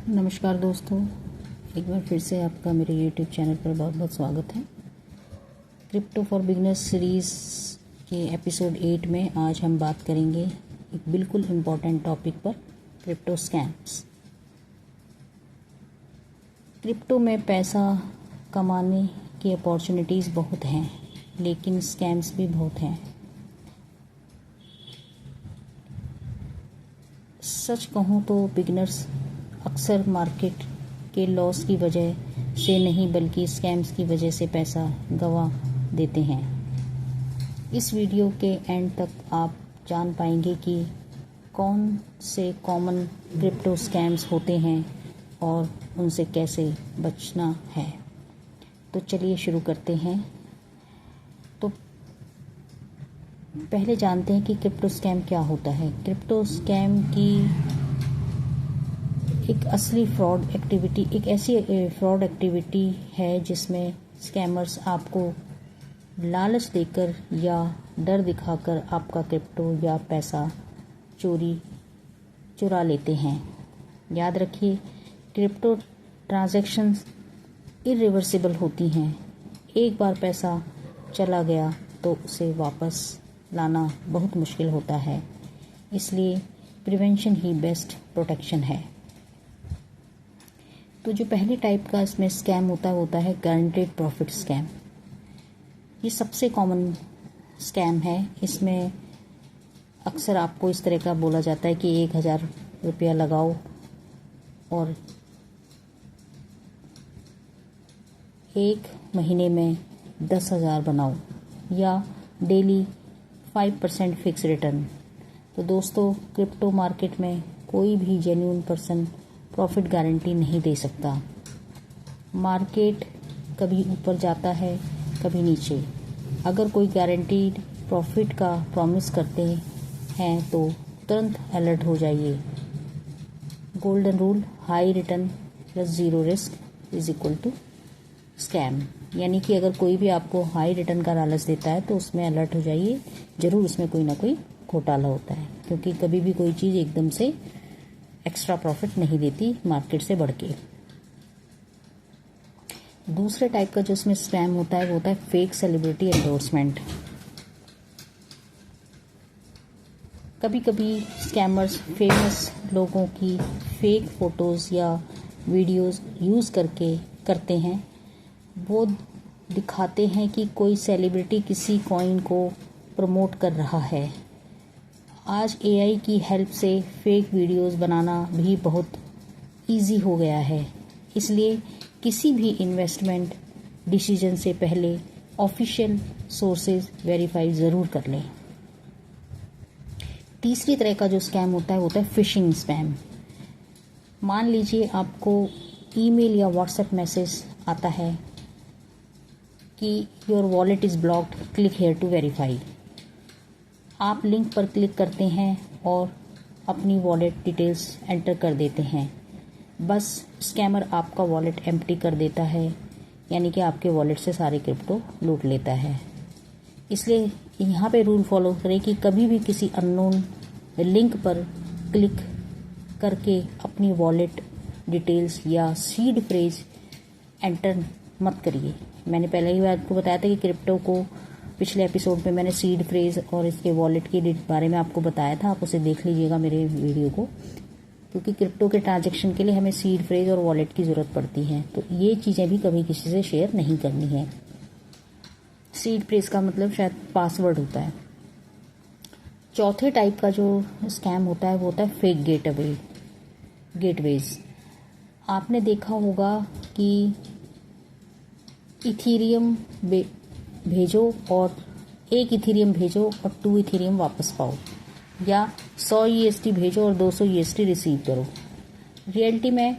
नमस्कार दोस्तों, एक बार फिर से आपका मेरे YouTube चैनल पर बहुत बहुत स्वागत है। क्रिप्टो फॉर बिगनर्स सीरीज़ के एपिसोड 8 में आज हम बात करेंगे एक बिल्कुल इम्पॉर्टेंट टॉपिक पर, क्रिप्टो स्कैम्स। क्रिप्टो में पैसा कमाने की अपॉर्चुनिटीज़ बहुत हैं, लेकिन स्कैम्स भी बहुत हैं। सच कहूँ तो बिगनर्स अक्सर मार्केट के लॉस की वजह से नहीं बल्कि स्कैम्स की वजह से पैसा गंवा देते हैं। इस वीडियो के एंड तक आप जान पाएंगे कि कौन से कॉमन क्रिप्टो स्कैम्स होते हैं और उनसे कैसे बचना है। तो चलिए शुरू करते हैं। तो पहले जानते हैं कि क्रिप्टो स्कैम क्या होता है। क्रिप्टो स्कैम की एक असली फ्रॉड एक्टिविटी, एक ऐसी फ्रॉड एक्टिविटी है जिसमें स्कैमर्स आपको लालच देकर या डर दिखाकर आपका क्रिप्टो या पैसा चुरा लेते हैं। याद रखिए, क्रिप्टो ट्रांजैक्शंस इरिवर्सिबल होती हैं। एक बार पैसा चला गया तो उसे वापस लाना बहुत मुश्किल होता है, इसलिए प्रिवेंशन ही बेस्ट प्रोटेक्शन है। तो जो पहले टाइप का इसमें स्कैम होता है गारंटेड प्रॉफिट स्कैम। ये सबसे कॉमन स्कैम है। इसमें अक्सर आपको इस तरह का बोला जाता है कि 1000 रुपया लगाओ और 1 महीने में 10,000 बनाओ, या डेली 5% फिक्स रिटर्न। तो दोस्तों, क्रिप्टो मार्केट में कोई भी जेन्युइन पर्सन प्रॉफिट गारंटी नहीं दे सकता। मार्केट कभी ऊपर जाता है, कभी नीचे। अगर कोई गारंटीड प्रॉफिट का प्रॉमिस करते हैं तो तुरंत अलर्ट हो जाइए। Golden rule, high return plus zero risk is equal to scam. यानी कि अगर कोई भी आपको हाई रिटर्न का लालच देता है तो उसमें अलर्ट हो जाइए, ज़रूर उसमें कोई ना कोई घोटाला होता है, क्योंकि कभी भी कोई चीज़ एकदम से एक्स्ट्रा प्रॉफिट नहीं देती मार्केट से बढ़ के। दूसरे टाइप का जो इसमें स्कैम होता है वो होता है फेक सेलिब्रिटी एंडोर्समेंट। कभी कभी स्कैमर्स फेमस लोगों की फेक फोटोज़ या वीडियोस यूज़ करते हैं। वो दिखाते हैं कि कोई सेलिब्रिटी किसी कॉइन को प्रमोट कर रहा है। आज एआई की हेल्प से फेक वीडियोस बनाना भी बहुत इजी हो गया है, इसलिए किसी भी इन्वेस्टमेंट डिसीजन से पहले ऑफिशियल सोर्सेज वेरीफाई ज़रूर कर लें। तीसरी तरह का जो स्कैम होता है फिशिंग स्पैम। मान लीजिए आपको ईमेल या व्हाट्सएप मैसेज आता है कि your wallet is blocked, click here to verify. आप लिंक पर क्लिक करते हैं और अपनी वॉलेट डिटेल्स एंटर कर देते हैं। बस स्कैमर आपका वॉलेट एम्प्टी कर देता है, यानी कि आपके वॉलेट से सारे क्रिप्टो लूट लेता है। इसलिए यहाँ पे रूल फॉलो करें कि कभी भी किसी अननोन लिंक पर क्लिक करके अपनी वॉलेट डिटेल्स या सीड फ्रेज एंटर मत करिए। मैंने पहले ही आपको बताया था कि क्रिप्टो को पिछले एपिसोड में मैंने सीड फ्रेज और इसके वॉलेट के बारे में आपको बताया था। आप उसे देख लीजिएगा मेरे वीडियो को, क्योंकि क्रिप्टो के ट्रांजैक्शन के लिए हमें सीड फ्रेज और वॉलेट की ज़रूरत पड़ती है। तो ये चीज़ें भी कभी किसी से शेयर नहीं करनी है। सीड फ्रेज का मतलब शायद पासवर्ड होता है। चौथे टाइप का जो स्कैम होता है वो होता है फेक गेटवेज। आपने देखा होगा कि इथीरियम भेजो और 1 इथीरियम भेजो और 2 इथीरियम वापस पाओ, या 100 USD भेजो और 200 USD रिसीव करो। रियलिटी में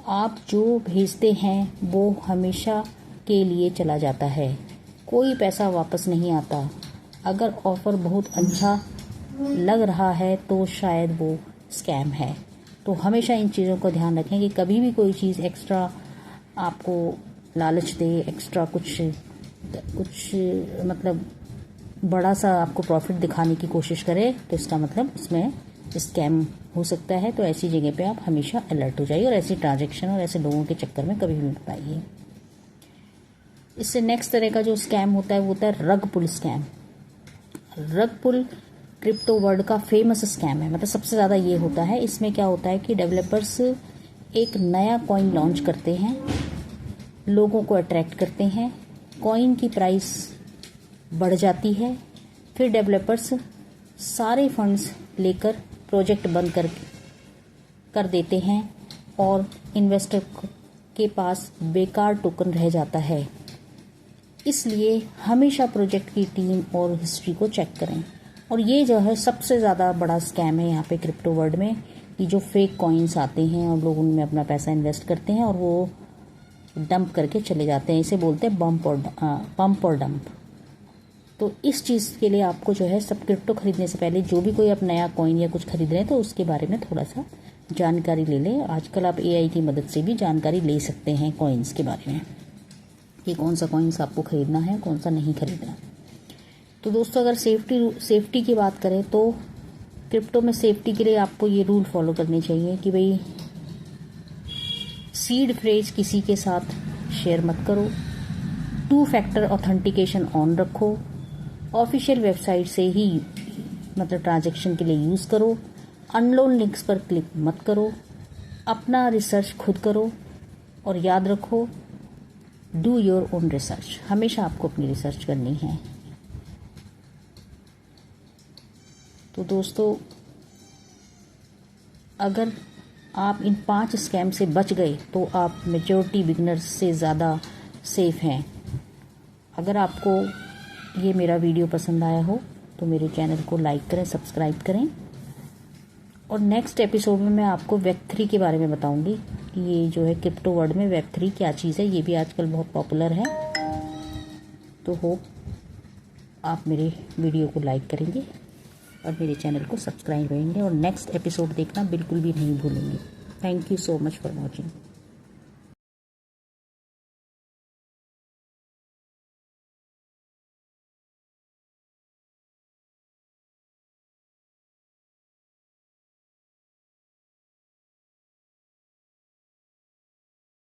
आप जो भेजते हैं वो हमेशा के लिए चला जाता है, कोई पैसा वापस नहीं आता। अगर ऑफ़र बहुत अच्छा लग रहा है तो शायद वो स्कैम है। तो हमेशा इन चीज़ों का ध्यान रखें कि कभी भी कोई चीज़ एक्स्ट्रा आपको लालच दे, एक्स्ट्रा कुछ मतलब बड़ा सा आपको प्रॉफिट दिखाने की कोशिश करे, तो इसका मतलब उसमें स्कैम हो सकता है। तो ऐसी जगह पे आप हमेशा अलर्ट हो जाइए और ऐसी ट्रांजैक्शन और ऐसे लोगों के चक्कर में कभी भी मत आइए। इससे नेक्स्ट तरह का जो स्कैम होता है वो होता है रग पुल स्कैम। रग पुल क्रिप्टो वर्ल्ड का फेमस स्कैम है, मतलब सबसे ज़्यादा ये होता है। इसमें क्या होता है कि डेवलपर्स एक नया कॉइन लॉन्च करते हैं, लोगों को अट्रैक्ट करते हैं, कॉइन की प्राइस बढ़ जाती है, फिर डेवलपर्स सारे फंड्स लेकर प्रोजेक्ट बंद कर देते हैं और इन्वेस्टर के पास बेकार टोकन रह जाता है। इसलिए हमेशा प्रोजेक्ट की टीम और हिस्ट्री को चेक करें। और ये जो है सबसे ज़्यादा बड़ा स्कैम है यहाँ पे क्रिप्टो वर्ल्ड में, कि जो फेक कॉइन्स आते हैं और लोग उनमें अपना पैसा इन्वेस्ट करते हैं और वो डंप करके चले जाते हैं। इसे बोलते हैं पंप और डंप। तो इस चीज़ के लिए आपको जो है सब क्रिप्टो खरीदने से पहले जो भी कोई आप नया कॉइन या कुछ खरीद रहे हैं तो उसके बारे में थोड़ा सा जानकारी ले लें। आजकल आप AI की मदद से भी जानकारी ले सकते हैं कॉइन्स के बारे में, कि कौन सा कॉइन्स आपको खरीदना है, कौन सा नहीं खरीदना। तो दोस्तों अगर सेफ्टी की बात करें तो क्रिप्टो में सेफ्टी के लिए आपको ये रूल फॉलो करने चाहिए कि भाई सीड फ्रेज किसी के साथ शेयर मत करो, 2 फैक्टर ऑथेंटिकेशन ऑन रखो, ऑफिशियल वेबसाइट से ही मतलब ट्रांजैक्शन के लिए यूज़ करो, अननोन लिंक्स पर क्लिक मत करो, अपना रिसर्च खुद करो और याद रखो डू योर ओन रिसर्च। हमेशा आपको अपनी रिसर्च करनी है। तो दोस्तों अगर आप इन 5 स्कैम से बच गए तो आप मेजॉरिटी बिगनर्स से ज़्यादा सेफ हैं। अगर आपको ये मेरा वीडियो पसंद आया हो तो मेरे चैनल को लाइक करें, सब्सक्राइब करें। और नेक्स्ट एपिसोड में मैं आपको Web3 के बारे में बताऊंगी कि ये जो है क्रिप्टो वर्ल्ड में Web3 क्या चीज़ है। ये भी आजकल बहुत पॉपुलर है। तो होप आप मेरे वीडियो को लाइक करेंगे और मेरे चैनल को सब्सक्राइब करेंगे और नेक्स्ट एपिसोड देखना बिल्कुल भी नहीं भूलेंगे। Thank you so much for watching.